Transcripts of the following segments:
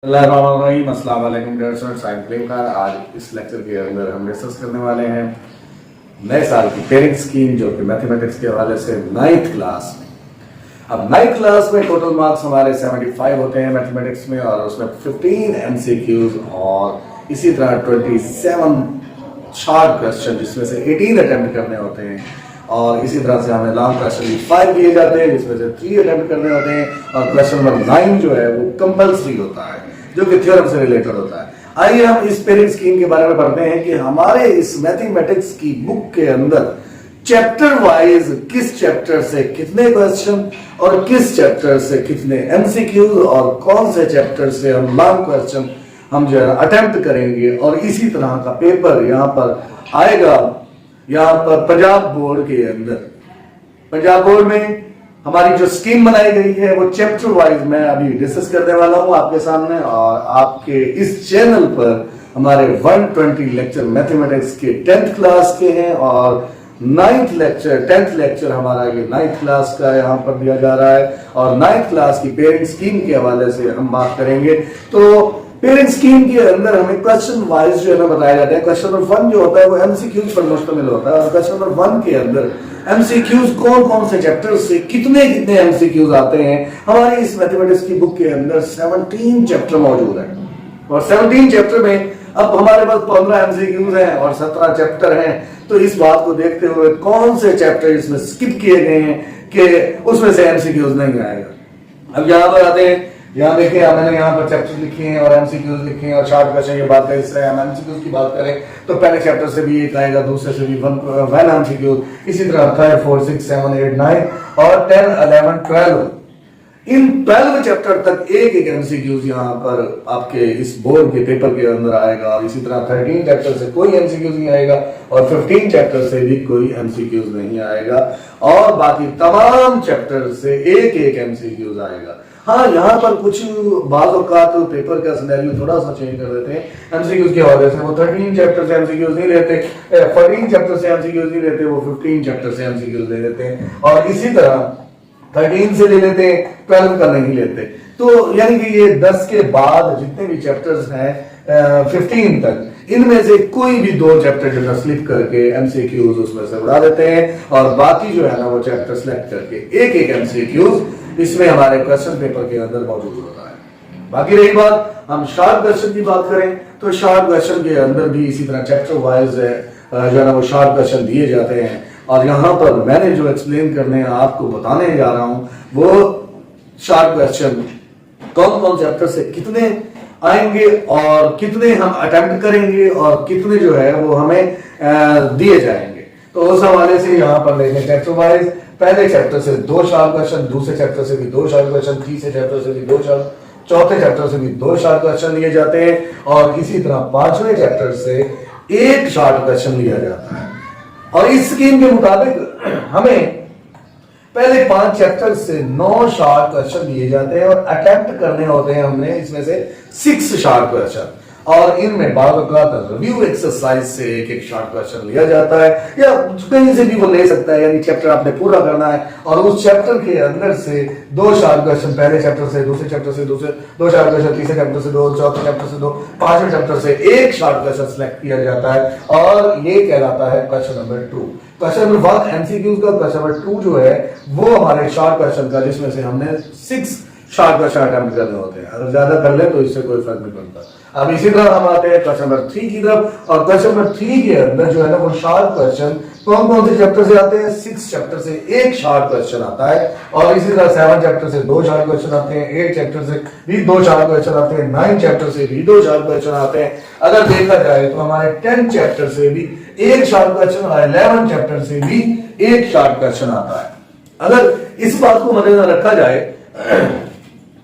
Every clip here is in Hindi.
अस्सलाम वालेकुम dear students, I am Kaleem Khan. आज इस लेक्चर के अंदर हम डिस्कस करने वाले हैं नए साल की पेरेंट स्कीम जो कि मैथमेटिक्स के हवाले से 9th क्लास में। अब 9th क्लास में टोटल मार्क्स हमारे 75 होते हैं मैथमेटिक्स में, और उसमें 15 MCQs और इसी तरह 27 शॉर्ट क्वेश्चन जिसमें से 18 अटेम्प्ट करने होते हैं, और इसी तरह से हमें लॉन्ग क्वेश्चन भी 5 दिए जाते हैं जिसमें से 3 अटेम्प्ट करने होते हैं, और क्वेश्चन नंबर 9 जो है वो कंपल्सरी होता है जो कि थ्योरम से रिलेटेड होता है। आइए हम इस पेरेंट स्कीम के बारे में पढ़ते हैं कि हमारे इस मैथमेटिक्स की बुक के अंदर चैप्टर वाइज किस चैप्टर से कितने क्वेश्चन और किस चैप्टर से कितने एमसीक्यू और कौन से चैप्टर से हम लॉन्ग क्वेश्चन हम जो है अटेम्प्ट करेंगे, और इसी तरह का पेपर यहाँ पर आएगा। यहाँ पर पंजाब बोर्ड के अंदर, पंजाब बोर्ड में हमारी जो स्कीम बनाई गई है वो चैप्टर वाइज मैं अभी डिस्कस करने वाला हूं आपके सामने, और आपके इस चैनल पर हमारे 120 लेक्चर मैथमेटिक्स के 10th क्लास के हैं, और 10th लेक्चर हमारा ये 9th क्लास का यहाँ पर दिया जा रहा है, और 9th क्लास की पेरेंट स्कीम के हवाले से हम बात करेंगे। तो पेरेंट स्कीम के अंदर हमें क्वेश्चन वाइज जो है ना बताया जाता है। क्वेश्चन नंबर 1 जो होता है वो एमसीक्यूज पर मुश्तमिल होता है, और क्वेश्चन नंबर 1 के अंदर एमसीक्यूज कौन कौन से चैप्टर से कितने कितने एमसीक्यूज आते हैं। हमारी इस मैथमेटिक्स की बुक के अंदर 17 चैप्टर मौजूद है, और 17 चैप्टर में अब हमारे पास 15 एमसीक्यूज हैं और 17 चैप्टर हैं। तो इस बात को देखते हुए कौन से चैप्टर इसमें स्किप किए गए हैं कि उसमें से एमसीक्यूज नहीं आएगा। अब यहाँ पर आते हैं, यहाँ देखिए मैंने यहाँ पर चैप्टर लिखे हैं और एमसीक्यूज लिखे हैं और शॉर्ट क्वेश्चन की बात करें। इससे हम एमसीक्यूज की बात करें तो पहले चैप्टर से भी एक आएगा, दूसरे से भी वन एमसीक्यूज, इसी तरह 3, 4, 6, 7, 8, 9 और 10, 11, 12 इन 12 चैप्टर तक एक एक एमसीक्यूज यहाँ पर आपके इस बोर्ड के पेपर के अंदर आएगा, और इसी तरह 13 चैप्टर से कोई एमसीक्यूज नहीं आएगा, और 15 चैप्टर से भी कोई एमसीक्यूज नहीं आएगा, और बाकी तमाम चैप्टर से एक एक एमसीक्यूज आएगा। हाँ, यहाँ पर कुछ बाज़ औक़ात पेपर का सिनेरियो थोड़ा सा चेंज कर देते हैं एमसीक्यूज के हवाले से। वो 13 चैप्टर से एमसीक्यूज नहीं लेते, 14 चैप्टर से एमसीक्यूज नहीं लेते, वो 15 चैप्टर से एमसीक्यूज ले लेते हैं, और इसी तरह 13 से ले लेते हैं, 12 का नहीं लेते। तो यानी कि ये 10 के बाद जितने भी चैप्टर्स हैं 15 तक, इनमें से कोई भी 2 चैप्टर जो है स्लिप करके एमसीक्यूज उसमें से उड़ा देते हैं, और बाकी जो है ना वो चैप्टर सेलेक्ट करके एक एक एमसीक्यूज इसमें हमारे क्वेश्चन पेपर के अंदर मौजूद होता है। बाकी रही बात हम शॉर्ट क्वेश्चन की बात करें तो शॉर्ट क्वेश्चन के अंदर भी इसी तरह चैप्टर वाइज जो है ना वो शॉर्ट क्वेश्चन दिए जाते हैं, और यहाँ पर मैंने जो एक्सप्लेन करने आपको बताने जा रहा हूँ वो शॉर्ट क्वेश्चन कौन कौन चैप्टर से कितने आएंगे और कितने हम अटेम्प्ट करेंगे और कितने जो है वो हमें दिए जाएंगे। तो उस हवाले से यहाँ पर लेंगे चैप्टर वाइज। पहले चैप्टर से 2 शॉर्ट क्वेश्चन, दूसरे चैप्टर से भी 2 शॉर्ट क्वेश्चन, तीसरे चैप्टर से भी 2 शॉर्ट, चौथे चैप्टर से भी 2 शॉर्ट क्वेश्चन लिए जाते हैं, और इसी तरह 5वें चैप्टर से 1 शॉर्ट क्वेश्चन लिया जाता है। और इस स्कीम के मुताबिक हमें पहले 5 चैप्टर से 9 शॉर्ट क्वेश्चन दिए जाते हैं, और अटेम्प्ट करने होते हैं हमने इसमें से 6 शॉर्ट क्वेश्चन, और इनमें रिव्यू एक्सरसाइज से एक एक शॉर्ट क्वेश्चन लिया जाता है, या कहीं से भी वो ले सकता है। यानी चैप्टर आपने पूरा करना है, और उस चैप्टर के अंदर से 2 शॉर्ट क्वेश्चन पहले चैप्टर से, दूसरे चैप्टर से 2 शॉर्ट क्वेश्चन, तीसरे चैप्टर से 2, चौथे चैप्टर से 2, 5वें चैप्टर से 1 शॉर्ट क्वेश्चन सिलेक्ट किया जाता है, और ये कहलाता है question number 2। Question number 1 MCQs का, क्वेश्चन नंबर 2 जो है वो हमारे शॉर्ट क्वेश्चन का, जिसमें से हमने 6 शॉर्ट क्वेश्चन अटेम्प्ट करने होते हैं। अगर ज्यादा कर ले तो इससे कोई फर्क नहीं पड़ता। अब इसी तरह हम आते हैं क्वेश्चन नंबर 3 की तरफ, और क्वेश्चन नंबर 3 के अंदर जो है ना वो शॉर्ट क्वेश्चन कौन कौन से चैप्टर से आते हैं। 6 चैप्टर से 1 शॉर्ट क्वेश्चन आता है, और इसी तरह 7 चैप्टर से 2 शॉर्ट क्वेश्चन आते हैं, 8 चैप्टर से भी 2 शॉर्ट क्वेश्चन आते हैं, 9 चैप्टर से भी 2 शॉर्ट क्वेश्चन आते हैं। अगर देखा जाए तो हमारे 10 चैप्टर से भी 1 शॉर्ट क्वेश्चन और 11 चैप्टर से भी 1 शॉर्ट क्वेश्चन आता है। अगर इस बात को मद्देनजर रखा जाए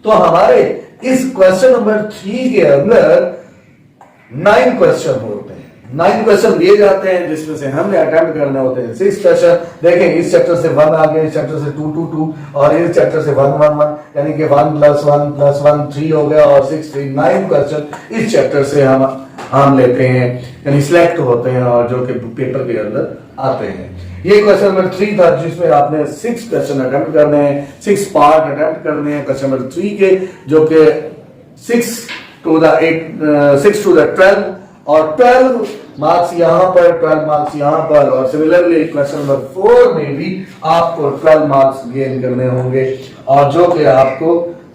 तो हमारे इस क्वेश्चन नंबर 3 के अंदर 9 क्वेश्चन होते हैं। 9 क्वेश्चन दिए जाते हैं, जिसमें से हमने अटेम्प्ट करने होते हैं 6 क्वेश्चन। देखें, इस चैप्टर से 1 आ गए, इस चैप्टर से 2, 2, 2, और इस चैप्टर से 1, 1, 1, यानी कि 1 + 1 + 1 3 हो गया, और 6, 3, 9 क्वेश्चन इस चैप्टर से हम लेते हैं, यानी सिलेक्ट होते हैं, और जो कि पेपर के अंदर आते हैं। ये क्वेश्चन नंबर 3 था, जिसमें आपने 6 क्वेश्चन अटेम्प्ट करने हैं, 6 पार्ट अटेम्प्ट करने हैं क्वेश्चन नंबर 3 के, जो कि 6 टू द 6 टू द 12 और 12 मार्क्स यहाँ पर, 12 मार्क्स यहाँ पर, और सिमिलरली क्वेश्चन नंबर 4 में भी आपको 12 मार्क्स गेन करने होंगे, और जो कि आपको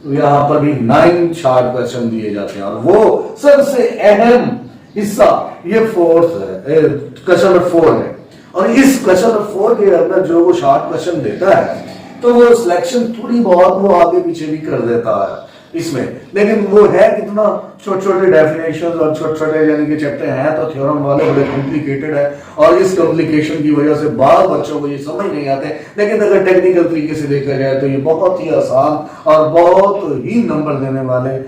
यहाँ पर भी 9 शार्ट क्वेश्चन दिए जाते हैं। और वो सबसे अहम हिस्सा ये फोर्थ है, क्वेश्चन नंबर 4 है, और इस क्वेश्चन नंबर 4 के अंदर जो वो शार्ट क्वेश्चन देता है तो वो सिलेक्शन थोड़ी बहुत वो आगे पीछे भी कर देता है इसमें, लेकिन वो है कितना छोटे छोटे डेफिनेशंस और छोटे छोटे यानी कि चैप्टर हैं, तो थ्योरम वाले बड़े कॉम्प्लिकेटेड है, और इस कॉम्प्लिकेशन की वजह से बाल बच्चों को ये समझ नहीं आते। लेकिन अगर टेक्निकल तरीके से देखा जाए तो ये बहुत ही आसान और बहुत ही नंबर देने वाले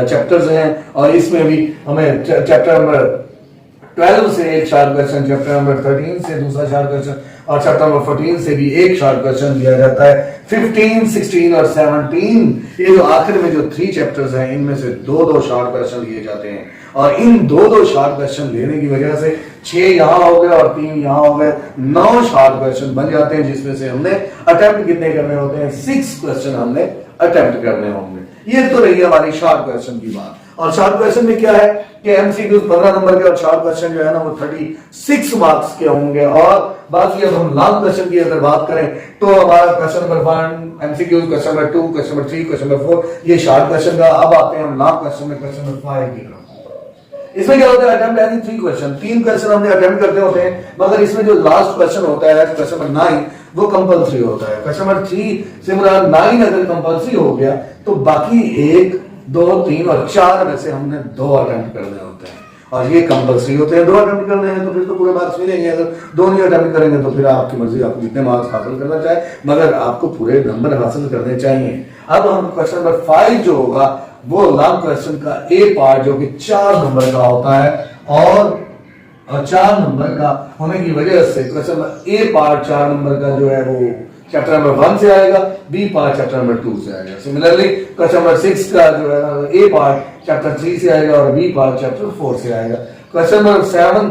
चैप्टर्स हैं। और इसमें भी हमें चैप्टर नंबर 12 से एक शार्ट क्वेश्चन, चैप्टर नंबर 13 से दूसरा शार्ट क्वेश्चन, और चैप्टर नंबर 14 से भी एक शार्ट क्वेश्चन दिया जाता है। 15, 16 और 17 ये जो आखिर में जो 3 चैप्टर्स हैं, इनमें से 2-2 शार्ट क्वेश्चन लिए जाते हैं, और इन 2-2 शार्ट क्वेश्चन लेने की वजह से 6 यहाँ हो गए और 3 यहाँ हो गए, 9 शार्ट क्वेश्चन बन जाते हैं, जिसमें से हमने अटेम्प्ट कितने करने होते हैं, 6 क्वेश्चन हमने अटेम्प्ट करने होंगे। ये तो रही हमारी शार्ट क्वेश्चन की बात। और शार्ट क्वेश्चन में क्या है कि एमसीक्यू 15 नंबर के, और शार्ट क्वेश्चन जो है ना वो 36 मार्क्स के होंगे। और बाकी अब हम लॉन्ग क्वेश्चन की अगर बात करें तो हमारा question number 1 MCQ, question number 2, question number 3, question number 4 ये शार्ट क्वेश्चन का। अब आते हैं हम लॉन्ग क्वेश्चन में, क्वेश्चन नंबर 5 की तरफ। इसमें क्या होता है, अटेम्प्ट एनी 3 क्वेश्चन, 3 क्वेश्चन हमने अटेम्प्ट करते होते हैं, मगर इसमें जो लास्ट क्वेश्चन होता है क्वेश्चन नंबर 9 वो कंपल्सरी होता है। क्वेश्चन नंबर 3 से 9 अगर कंपल्सरी हो गया तो बाकी 1, 2, 3 और 4 में से हमने 2 अटेम्प्ट करने होते हैं, और ये कंपल्सरी होते हैं। 2 अटेम्प्ट करने हैं तो फिर तो पूरे मार्क्स मिलेंगे। अगर 2 नहीं अटेम्प्ट करेंगे तो फिर आपकी मर्जी, आपको जितने मार्क्स हासिल करना चाहे, मगर आपको पूरे नंबर हासिल करने चाहिए। अब हम क्वेश्चन नंबर 5 जो होगा वो लॉन्ग क्वेश्चन का ए पार्ट जो कि 4 नंबर का होता है, और 4 नंबर का होने की वजह से question number A part 4 number का जो है वो चैप्टर नंबर 1 से आएगा, बी पार्ट चैप्टर नंबर 2 से आएगा। सिमिलरली क्वेश्चन नंबर 6 का जो है ना ए पार्ट चैप्टर 3 से आएगा और बी पार्ट चैप्टर 4 से आएगा। क्वेश्चन नंबर 7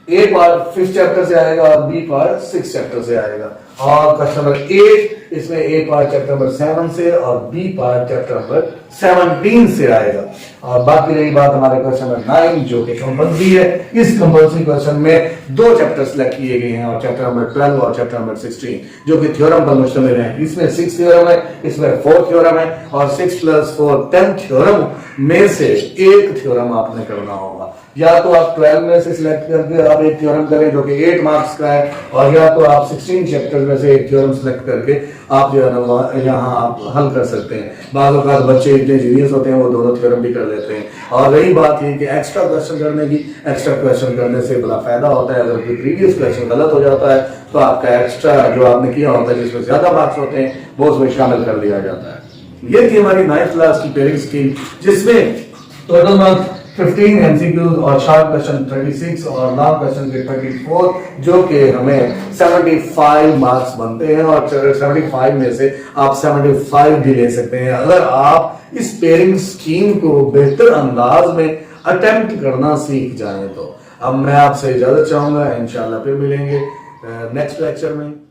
ए पार्ट 5th चैप्टर से आएगा और बी पार्ट 6th चैप्टर से आएगा। और क्वेश्चन नंबर 8 इसमें ए पार्ट चैप्टर नंबर 7 से और बी पार्ट चैप्टर नंबर 17 से आएगा। और बाकी रही बात हमारे क्वेश्चन नंबर 9 जो कि कंपल्सरी है। इस कंपल्सरी क्वेश्चन में 2 चैप्टर सेलेक्ट किए गए हैं, और चैप्टर नंबर 12 और चैप्टर नंबर 16 जो कि थ्योरम पर मुश्तमिल है। इसमें 6 थ्योरम है, इसमें 4 थ्योरम है, और 6 + 4 10 थ्योरम में से एक थ्योरम आपने करना होगा। या तो आप 12 में से सिलेक्ट करके आप एक थ्योरम करें जो कि 8 मार्क्स का है, और या तो आप 16 चैप्टर में से एक थ्योरम सेलेक्ट करके आप जो है ना यहाँ आप हल कर सकते हैं। बाज़ औक़ात बच्चे इतने जीनियस होते हैं वो दोनों थ्योरम भी कर लेते हैं। और रही बात ये कि एक्स्ट्रा क्वेश्चन करने की, एक्स्ट्रा क्वेश्चन करने से बड़ा फायदा होता है। अगर कोई प्रीवियस क्वेश्चन गलत हो जाता है तो आपका एक्स्ट्रा जो आपने किया होता है जिसमें ज्यादा मार्क्स होते हैं वो उसमें शामिल कर लिया जाता है। ये थी हमारी 9th क्लास की पेयरिंग स्कीम, जिसमें टोटल मार्क्स 15 एमसीक्यूज और शार्ट क्वेश्चन 36 और लॉन्ग क्वेश्चन के 24 जो कि हमें 75 मार्क्स बनते हैं, और 75 में से आप 75 भी ले सकते हैं अगर आप इस पेयरिंग स्कीम को बेहतर अंदाज में अटेम्प्ट करना सीख जाएं तो। अब मैं आपसे इजाजत चाहूंगा, इंशाल्लाह फिर मिलेंगे नेक्स्ट लेक्चर में।